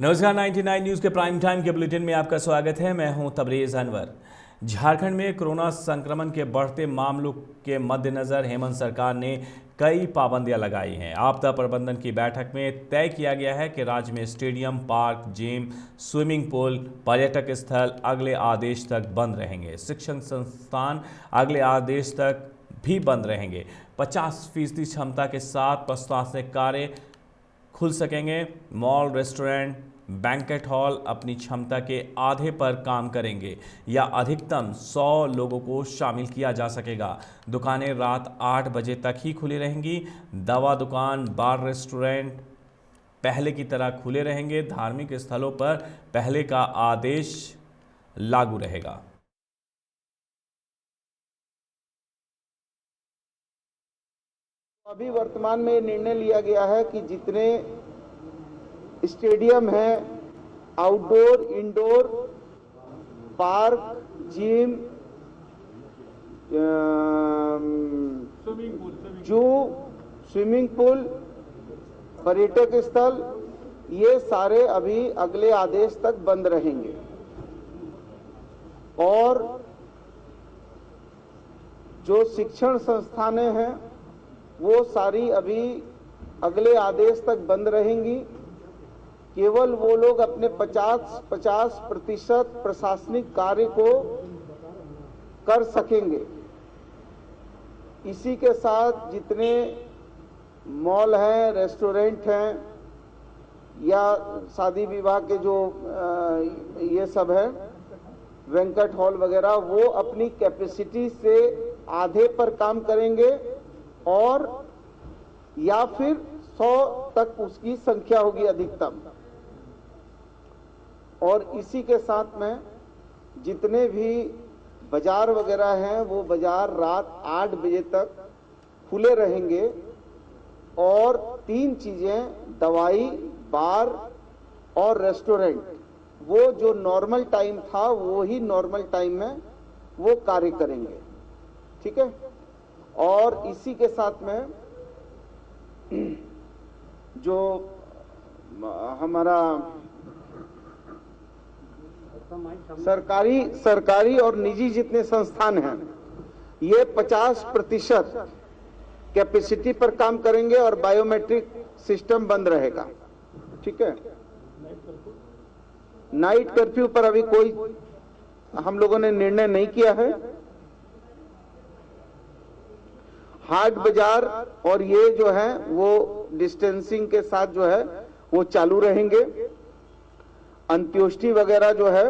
नमस्कार 99 न्यूज़ के prime time के बुलेटिन में आपका स्वागत है। मैं हूं तबरेज़ अनवर। झारखंड में कोरोना संक्रमण के बढ़ते मामलों के मद्देनज़र हेमंत सरकार ने कई पाबंदियां लगाई हैं। आपदा प्रबंधन की बैठक में तय किया गया है कि राज्य में stadium, park, gym, swimming pool, पर्यटक स्थल अगले आदेश तक बंद रहेंगे। शिक्षण संस्थान अगले आदेश तक भी बंद रहेंगे। 50% क्षमता के साथ प्रशासनिक कार्य खुल सकेंगे। मॉल, रेस्टोरेंट, बैंकेट हॉल अपनी क्षमता के आधे पर काम करेंगे या अधिकतम 100 लोगों को शामिल किया जा सकेगा। दुकानें रात 8 बजे तक ही खुली रहेंगी। दवा दुकान, बार, रेस्टोरेंट पहले की तरह खुले रहेंगे। धार्मिक स्थलों पर पहले का आदेश लागू रहेगा। अभी वर्तमान में ये निर्णय लिया गया है कि जितने स्टेडियम हैं, आउटडोर, इंडोर, पार्क, जिम, जू, स्विमिंग पूल, पर्यटक स्थल, ये सारे अभी अगले आदेश तक बंद रहेंगे। और जो शिक्षण संस्थानें हैं वो सारी अभी अगले आदेश तक बंद रहेंगी। केवल वो लोग अपने 50% प्रशासनिक कार्य को कर सकेंगे। इसी के साथ जितने मॉल हैं, रेस्टोरेंट हैं या शादी विवाह के जो ये सब है, बैंकेट हॉल वगैरह, वो अपनी कैपेसिटी से आधे पर काम करेंगे और या फिर 100 तक उसकी संख्या होगी अधिकतम। और इसी के साथ में जितने भी बाजार वगैरह हैं वो बाजार रात 8 बजे तक खुले रहेंगे। और 3 चीजें, दवाई, बार और रेस्टोरेंट, वो जो नॉर्मल टाइम था वो ही नॉर्मल टाइम में वो कार्य करेंगे। ठीक है। और इसी के साथ में जो हमारा सरकारी और निजी जितने संस्थान हैं, ये 50% कैपेसिटी पर काम करेंगे और बायोमेट्रिक सिस्टम बंद रहेगा। ठीक है। नाइट कर्फ्यू पर अभी कोई हम लोगों ने निर्णय नहीं किया है। हाट बाजार और ये जो है वो डिस्टेंसिंग के साथ जो है वो चालू रहेंगे। अंत्योष्टि वगैरह जो है,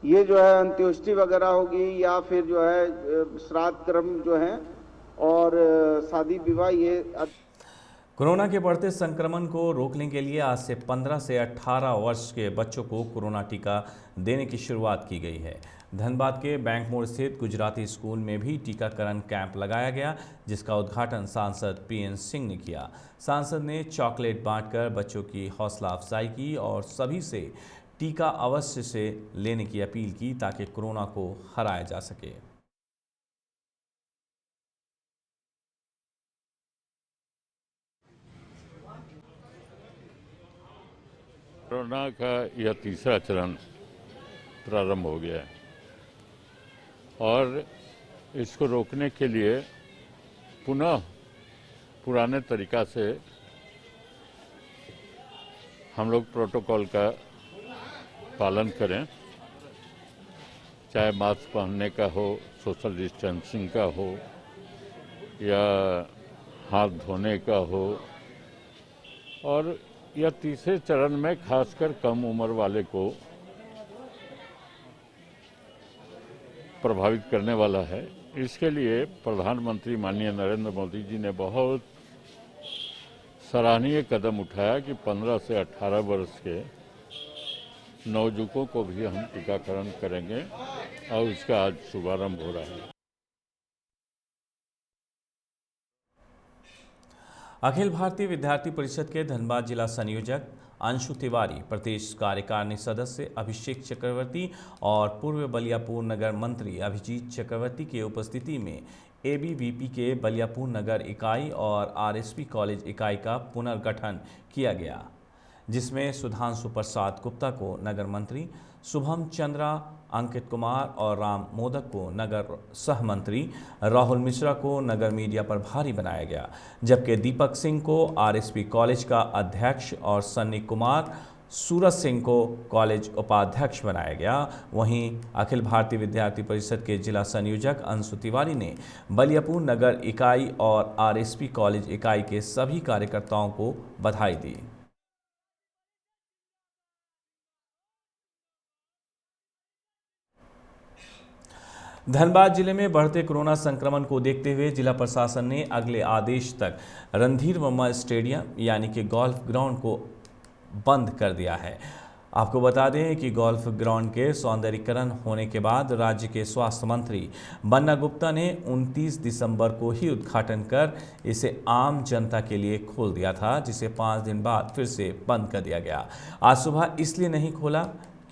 ये जो है अंत्योष्टि वगैरह होगी या फिर जो है श्राद्ध कर्म जो है और शादी विवाह, ये कोरोना के बढ़ते संक्रमण को रोकने के लिए आज से 15 से 18 वर्ष के बच्चों को कोरोना टीका देने की शुरुआत की गई है। धनबाद के बैंक मोड़ स्थित गुजराती स्कूल में भी टीकाकरण कैंप लगाया गया, जिसका उद्घाटन सांसद पीएन सिंह ने किया। सांसद ने चॉकलेट बांटकर बच्चों की हौसला अफजाई की और सभी से टीका अवश्य से लेने की अपील की ताकि कोरोना को हराया जा सके। कोरोना का यह तीसरा चरण प्रारंभ हो गया है और इसको रोकने के लिए पुनः पुराने तरीका से हम लोग प्रोटोकॉल का पालन करें, चाहे मास्क पहनने का हो, सोशल डिस्टेंसिंग का हो या हाथ धोने का हो। और यह तीसरे चरण में खासकर कम उम्र वाले को प्रभावित करने वाला है। इसके लिए प्रधानमंत्री माननीय नरेंद्र मोदी जी ने बहुत सराहनीय कदम उठाया कि 15 से 18 वर्ष के नवयुवकों को भी हम टीकाकरण करेंगे और इसका आज शुभारंभ हो रहा है। अखिल भारतीय विद्यार्थी परिषद के धनबाद जिला संयोजक अंशु तिवारी, प्रदेश कार्यकारिणी सदस्य अभिषेक चक्रवर्ती और पूर्व बलियापुर नगर मंत्री अभिजीत चक्रवर्ती की उपस्थिति में एबीवीपी के बलियापुर नगर इकाई और आरएसपी कॉलेज इकाई का पुनर्गठन किया गया। जिसमें सुधांशु प्रसाद गुप्ता को नगर मंत्री, शुभम चंद्रा, अंकित कुमार और राम मोदक को नगर सह मंत्री, राहुल मिश्रा को नगर मीडिया प्रभारी बनाया गया, जबकि दीपक सिंह को आरएसपी कॉलेज का अध्यक्ष और सन्नी कुमार सूरज सिंह को कॉलेज उपाध्यक्ष बनाया गया। वहीं अखिल भारतीय विद्यार्थी परिषद के जिला संयोजक अंशु तिवारी ने बलियापुर नगर इकाई और आरएसपी कॉलेज इकाई के सभी कार्यकर्ताओं को बधाई दी। धनबाद जिले में बढ़ते कोरोना संक्रमण को देखते हुए जिला प्रशासन ने अगले आदेश तक रणधीर वर्मा स्टेडियम यानी कि गोल्फ ग्राउंड को बंद कर दिया है। आपको बता दें कि गोल्फ ग्राउंड के सौंदर्यीकरण होने के बाद राज्य के स्वास्थ्य मंत्री बन्ना गुप्ता ने 29 दिसंबर को ही उद्घाटन कर इसे आम जनता के लिए खोल दिया था, जिसे 5 दिन बाद फिर से बंद कर दिया गया। आज सुबह इसलिए नहीं खोला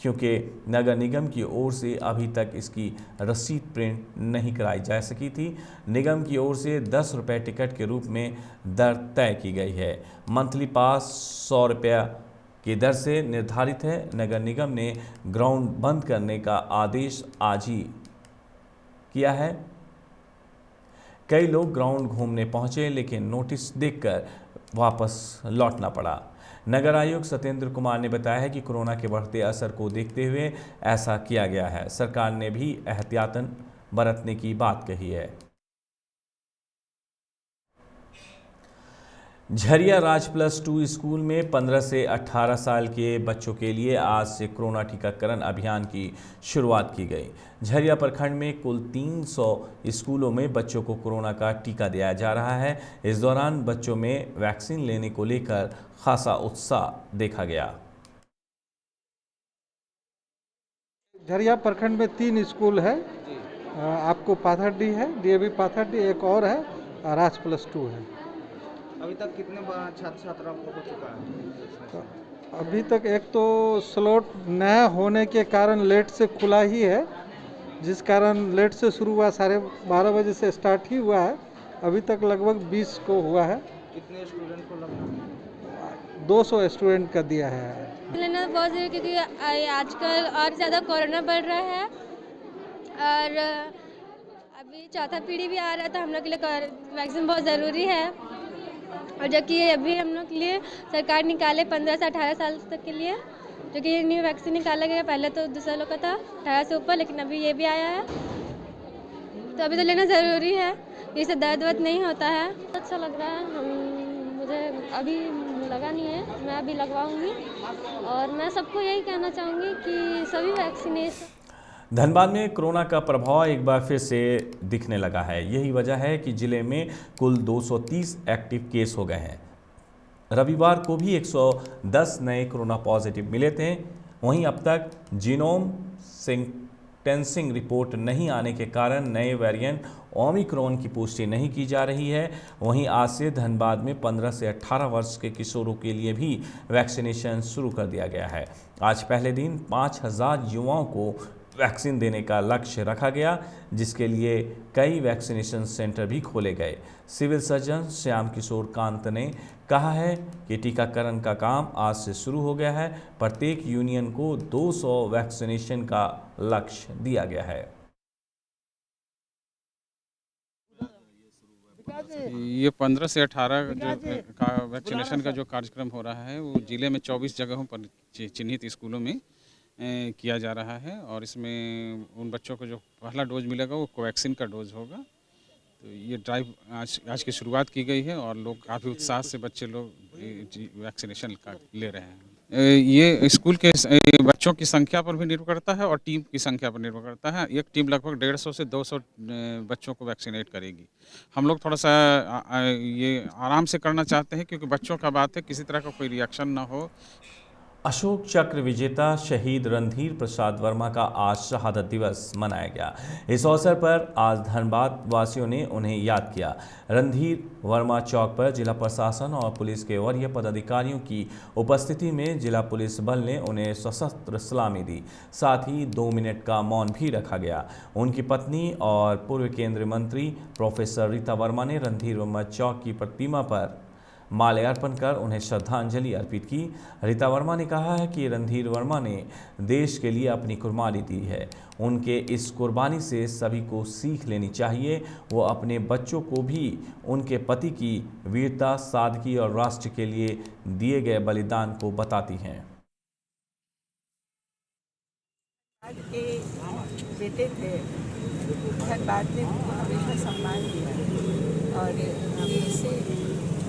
क्योंकि नगर निगम की ओर से अभी तक इसकी रसीद प्रिंट नहीं कराई जा सकी थी। निगम की ओर से 10 रुपये टिकट के रूप में दर तय की गई है। मंथली पास 100 रुपये की दर से निर्धारित है। नगर निगम ने ग्राउंड बंद करने का आदेश आज ही किया है। कई लोग ग्राउंड घूमने पहुंचे लेकिन नोटिस देखकर वापस लौटना पड़ा। नगर आयुक्त सत्येंद्र कुमार ने बताया है कि कोरोना के बढ़ते असर को देखते हुए ऐसा किया गया है। सरकार ने भी एहतियातन बरतने की बात कही है। झरिया राज +2 स्कूल में 15 से 18 साल के बच्चों के लिए आज से कोरोना टीकाकरण अभियान की शुरुआत की गई। झरिया प्रखंड में कुल 300 स्कूलों में बच्चों को कोरोना का टीका दिया जा रहा है। इस दौरान बच्चों में वैक्सीन लेने को लेकर खासा उत्साह देखा गया। झरिया प्रखंड में 3 स्कूल है। आपको पाथरडी है, डीएवी पाथरडी, एक और है, राज +2 है। अभी तक कितने छात्र छात्राओं को हो चुका है? अभी तक एक तो स्लॉट नया होने के कारण लेट से खुला ही है, जिस कारण लेट से शुरू हुआ, 12:30 बजे से स्टार्ट ही हुआ है। अभी तक लगभग 20 को हुआ है। कितने स्टूडेंट को लगभग? 200 स्टूडेंट का दिया है। लेना बहुत ज़रूरी, क्योंकि आजकल और ज़्यादा कोरोना बढ़ रहा है और अभी चौथा पीढ़ी भी आ रहा था। हम लोग के लिए वैक्सीन बहुत ज़रूरी है। और जबकि अभी हम लोग के लिए सरकार निकाले 15 से 18 साल तक के लिए, जो कि न्यू वैक्सीन निकाला गया। पहले तो दूसरा लोग का था 18 से ऊपर, लेकिन अभी ये भी आया है, तो अभी तो लेना ज़रूरी है। इससे दर्द वर्द नहीं होता है। अच्छा लग रहा है। मुझे अभी लगा नहीं है, मैं अभी लगवाऊंगी और मैं सबको यही कहना चाहूँगी कि सभी वैक्सीनेशन। धनबाद में कोरोना का प्रभाव एक बार फिर से दिखने लगा है। यही वजह है कि जिले में कुल 230 एक्टिव केस हो गए हैं। रविवार को भी 110 नए कोरोना पॉजिटिव मिले थे। वहीं अब तक जीनोम सीक्वेंसिंग रिपोर्ट नहीं आने के कारण नए वेरिएंट ओमिक्रॉन की पुष्टि नहीं की जा रही है। वहीं आज से धनबाद में 15 से 18 वर्ष के किशोरों के लिए भी वैक्सीनेशन शुरू कर दिया गया है। आज पहले दिन 5000 युवाओं को वैक्सीन देने का लक्ष्य रखा गया, जिसके लिए कई वैक्सीनेशन सेंटर भी खोले गए। सिविल सर्जन श्याम किशोर कांत ने कहा है कि टीकाकरण का काम आज से शुरू हो गया है। प्रत्येक यूनियन को 200 वैक्सीनेशन का लक्ष्य दिया गया है। ये 15 से 18 का वैक्सीनेशन का जो कार्यक्रम हो रहा है, वो जिले में 24 जगहों पर चिन्हित स्कूलों में किया जा रहा है। और इसमें उन बच्चों को जो पहला डोज मिलेगा वो कोवैक्सीन का डोज होगा। तो ये ड्राइव आज की शुरुआत की गई है और लोग काफ़ी उत्साह से बच्चे लोग वैक्सीनेशन का ले रहे हैं। ये स्कूल के बच्चों की संख्या पर भी निर्भर करता है और टीम की संख्या पर निर्भर करता है। एक टीम लगभग 150 से 200 बच्चों को वैक्सीनेट करेगी। हम लोग थोड़ा सा ये आराम से करना चाहते हैं, क्योंकि बच्चों का बात है, किसी तरह का कोई रिएक्शन ना हो। अशोक चक्र विजेता शहीद रणधीर प्रसाद वर्मा का आज शहादत दिवस मनाया गया। इस अवसर पर आज धनबाद वासियों ने उन्हें याद किया। रणधीर वर्मा चौक पर जिला प्रशासन और पुलिस के वरीय पदाधिकारियों की उपस्थिति में जिला पुलिस बल ने उन्हें सशस्त्र सलामी दी। साथ ही 2 मिनट का मौन भी रखा गया। उनकी पत्नी और पूर्व केंद्रीय मंत्री प्रोफेसर रीता वर्मा ने रणधीर वर्मा चौक की प्रतिमा पर माल्यार्पण कर उन्हें श्रद्धांजलि अर्पित की। रीता वर्मा ने कहा है कि रणधीर वर्मा ने देश के लिए अपनी कुर्बानी दी है। उनके इस कुर्बानी से सभी को सीख लेनी चाहिए। वो अपने बच्चों को भी उनके पति की वीरता, सादगी और राष्ट्र के लिए दिए गए बलिदान को बताती हैं। के बेटे थे, धनबाद ने उनको हमेशा सम्मान दिया और ऐसे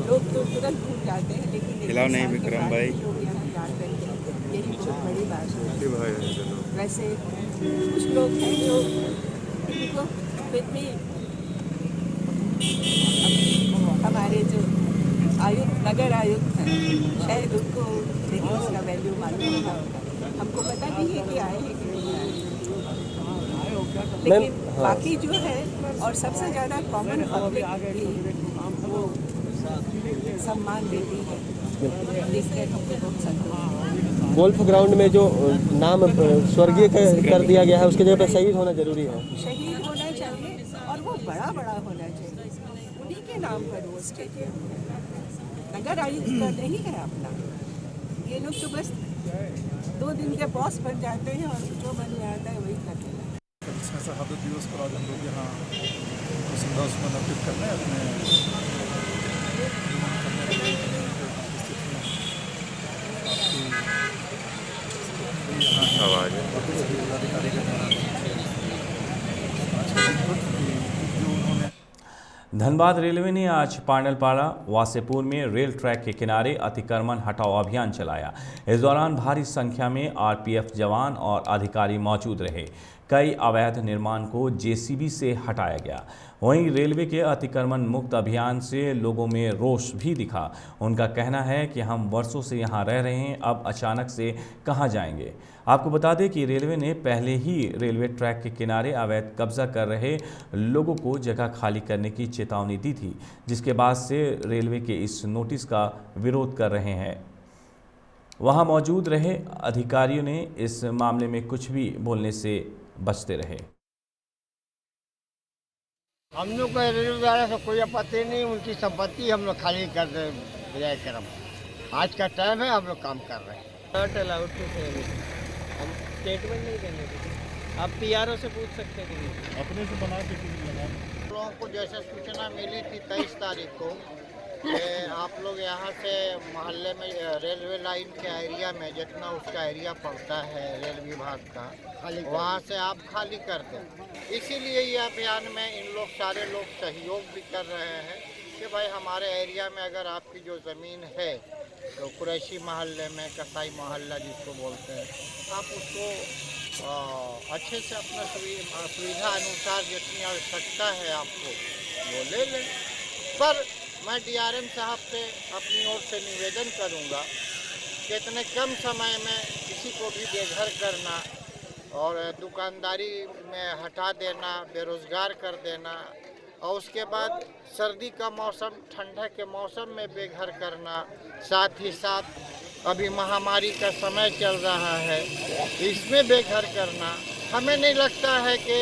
लोग तो तुरंत भूल जाते हैं, लेकिन खिलाओ नहीं विक्रम भाई, लोग यहाँ याद करते हैं, यही बहुत बड़ी बात है। वैसे कुछ लोग हैं जो उनको फिर भी हमारे जो आयुक्त, नगर आयुक्त हैं, शायद उनको नहीं उसका वैल्यू मालूम होगा। हमको पता नहीं है कि आए हैं कि नहीं आए, लेकिन बाकी जो है और सबसे ज़्यादा कॉमन पब्लिक भी वो सम्मान देती है, देखकर हमको बहुत संतोष। गोल्फ ग्राउंड में जो नाम स्वर्गीय कर दिया गया है, उसकी जगह पर शहीद होना जरूरी है। शहीद होना चाहिए और वो बड़ा बड़ा होना चाहिए, उन्हीं के नाम पर वो स्टेडियम है। नगर आयुक्त का नहीं है अपना, ये लोग तो बस 2 दिन के बॉस बन जाते हैं और जो मन में आता है वही करते हैं। इसमें शहादत दिवस पर आज हम लोग यहाँ श्रद्धासुमन अर्पित करने अपने धनबाद रेलवे ने आज पांडलपाड़ा वासेपुर में रेल ट्रैक के किनारे अतिक्रमण हटाओ अभियान चलाया। इस दौरान भारी संख्या में आरपीएफ जवान और अधिकारी मौजूद रहे। कई अवैध निर्माण को जेसीबी से हटाया गया। वहीं रेलवे के अतिक्रमण मुक्त अभियान से लोगों में रोष भी दिखा। उनका कहना है कि हम वर्षों से यहाँ रह रहे हैं, अब अचानक से कहाँ जाएंगे। आपको बता दें कि रेलवे ने पहले ही रेलवे ट्रैक के किनारे अवैध कब्जा कर रहे लोगों को जगह खाली करने की चेतावनी दी थी, जिसके बाद से रेलवे के इस नोटिस का विरोध कर रहे हैं। वहां मौजूद रहे अधिकारियों ने इस मामले में कुछ भी बोलने से बचते रहे। हम लोग को रेलवे द्वारा से कोई आपत्ति नहीं, उनकी संपत्ति हम लोग खाली कर दे बजाय करम। आज का टाइम है, हम लोग काम कर रहे हैं। हम स्टेटमेंट नहीं देंगे, आप पीआरओ से पूछ सकते हैं, अपने से बना के लोगों को जैसे सूचना मिली थी 23 तारीख को, आप लोग यहाँ से मोहल्ले में रेलवे लाइन के एरिया में जितना उसका एरिया पड़ता है रेल विभाग का, वहाँ से आप खाली कर दें। इसीलिए ये अभियान में इन लोग सारे लोग सहयोग भी कर रहे हैं कि भाई हमारे एरिया में अगर आपकी जो ज़मीन है तो कुरैशी मोहल्ले में, कसाई मोहल्ला जिसको बोलते हैं, आप उसको अच्छे से अपना सुविधा अनुसार जितनी आवश्यकता है आपको वो ले लें। पर मैं डीआरएम साहब से अपनी ओर से निवेदन करूंगा कि इतने कम समय में किसी को भी बेघर करना और दुकानदारी में हटा देना, बेरोजगार कर देना और उसके बाद सर्दी का मौसम, ठंडा के मौसम में बेघर करना, साथ ही साथ अभी महामारी का समय चल रहा है, इसमें बेघर करना, हमें नहीं लगता है कि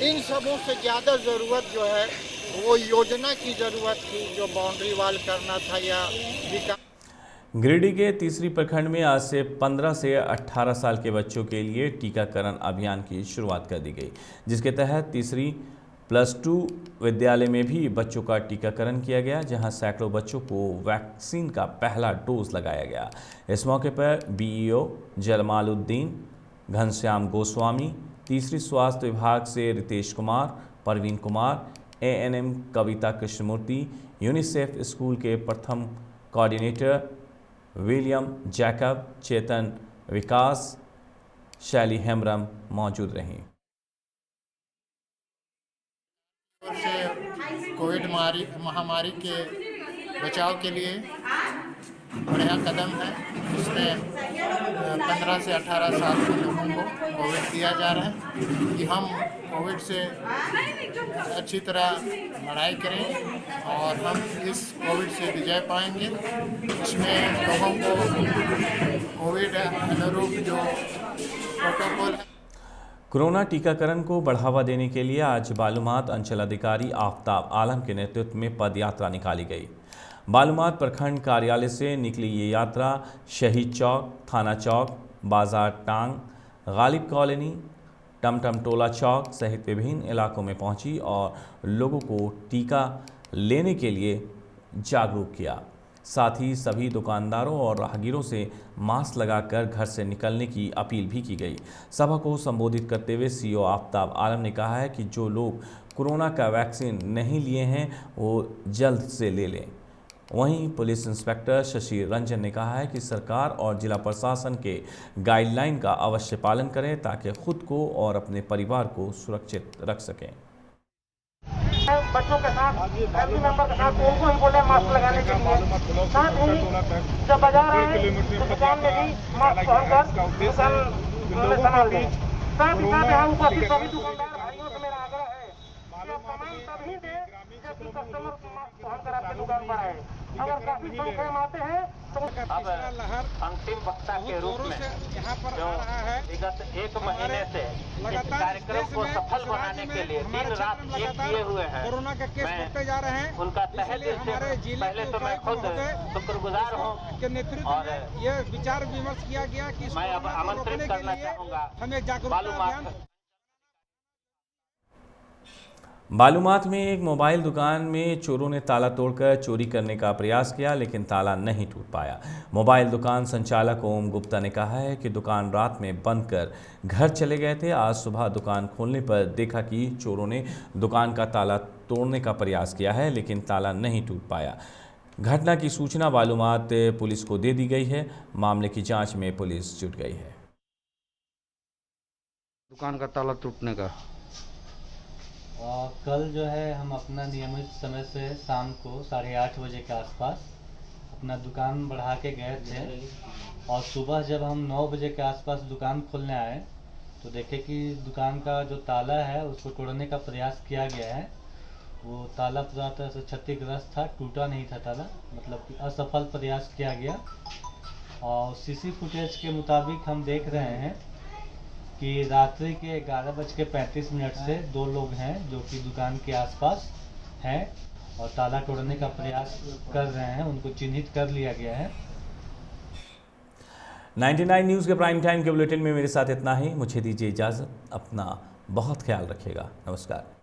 इन सबों से ज़्यादा ज़रूरत जो है वो योजना की ज़रूरत थी, जो बाउंड्री वाल करना था या विकास। गिरिडीह के तीसरी प्रखंड में आज से 15 से 18 साल के बच्चों के लिए टीकाकरण अभियान की शुरुआत कर दी गई, जिसके तहत तीसरी +2 विद्यालय में भी बच्चों का टीकाकरण किया गया, जहां सैकड़ों बच्चों को वैक्सीन का पहला डोज लगाया गया। इस मौके पर बीईओ जमालुद्दीन घनश्याम गोस्वामी, तीसरी स्वास्थ्य विभाग से रितेश कुमार, परवीन कुमार, एएनएम कविता कृष्णमूर्ति, यूनिसेफ स्कूल के प्रथम कोऑर्डिनेटर विलियम जैकब, चेतन विकास, शैली हेम्ब्रम मौजूद रहीं। कोविड महामारी के बचाव के लिए बढ़िया कदम है। इसमें 15 से 18 साल के लोगों को कोविड दिया जा रहा है कि हम कोविड से अच्छी तरह लड़ाई करें और हम इस कोविड से विजय पाएंगे। इसमें लोगों को कोविड अनुरूप जो प्रोटोकॉल है। कोरोना टीकाकरण को बढ़ावा देने के लिए आज बालूमाथ अंचल अधिकारी आफ्ताब आलम के नेतृत्व में पद यात्रा निकाली गई। बालूमाथ प्रखंड कार्यालय से निकली ये यात्रा शहीद चौक, थाना चौक, बाजार टांग, गालिब कॉलोनी, टमटम टोला चौक सहित विभिन्न इलाकों में पहुंची और लोगों को टीका लेने के लिए जागरूक किया। साथ ही सभी दुकानदारों और राहगीरों से मास्क लगाकर घर से निकलने की अपील भी की गई। सभा को संबोधित करते हुए सीओ आफ्ताब आलम ने कहा है कि जो लोग कोरोना का वैक्सीन नहीं लिए हैं वो जल्द से ले लें। वहीं पुलिस इंस्पेक्टर शशि रंजन ने कहा है कि सरकार और जिला प्रशासन के गाइडलाइन का अवश्य पालन करें ताकि खुद को और अपने परिवार को सुरक्षित रख सकें। बच्चों के साथ फैमिली मेंबर के साथ उनको ही बोले मास्क लगाने के लिए। साथ ही जब बाजार आए तो दुकान में भी मास्क पहनकर दुकान में सामान लें। साथ ही साथ यहाँ उपस्थित सभी दुकानदार भाइयों से मेरा आग्रह है कि सामान तभी दें जब कस्टमर मास्क पहनकर आपकी दुकान पर आए। अगर काफी संख्या में आते हैं तो अब अंतिम वक्ता के रूप में जो विगत एक महीने से इस कार्यक्रम को सफल बनाने के लिए दिन रात एक किए हुए हैं, कोरोना के केस बढ़ते जा रहे हैं। उनका तहे दिल से पहले तो मैं खुद शुक्रगुजार हूँ के नेतृत्व में ये विचार विमर्श किया गया कि मैं अब आमंत्रित करना चाहूँगा हमें जागरूकता अभियान। बालूमाथ में एक मोबाइल दुकान में चोरों ने ताला तोड़कर चोरी करने का प्रयास किया लेकिन ताला नहीं टूट पाया। मोबाइल दुकान संचालक ओम गुप्ता ने कहा है कि दुकान रात में बंद कर घर चले गए थे। आज सुबह दुकान खोलने पर देखा कि चोरों ने दुकान का ताला तोड़ने का प्रयास किया है लेकिन ताला नहीं टूट पाया। घटना की सूचना बालूमाथ पुलिस को दे दी गई है। मामले की जाँच में पुलिस जुट गई है। दुकान का ताला टूटने का कल जो है हम अपना नियमित समय से शाम को 8:30 बजे के आसपास अपना दुकान बढ़ा के गए थे और सुबह जब हम 9 बजे के आसपास दुकान खोलने आए तो देखे कि दुकान का जो ताला है उसको तोड़ने का प्रयास किया गया है। वो ताला पूरा तरह से क्षतिग्रस्त था, टूटा नहीं था ताला, मतलब कि असफल प्रयास किया गया। और सीसी फुटेज के मुताबिक हम देख रहे हैं कि रात्रि के 11:35 से 2 लोग हैं जो कि दुकान के आसपास हैं और ताला तोड़ने का प्रयास कर रहे हैं। उनको चिन्हित कर लिया गया है। 99 न्यूज़ के प्राइम टाइम के बुलेटिन में मेरे साथ इतना ही। मुझे दीजिए इजाज़त। अपना बहुत ख्याल रखिएगा। नमस्कार।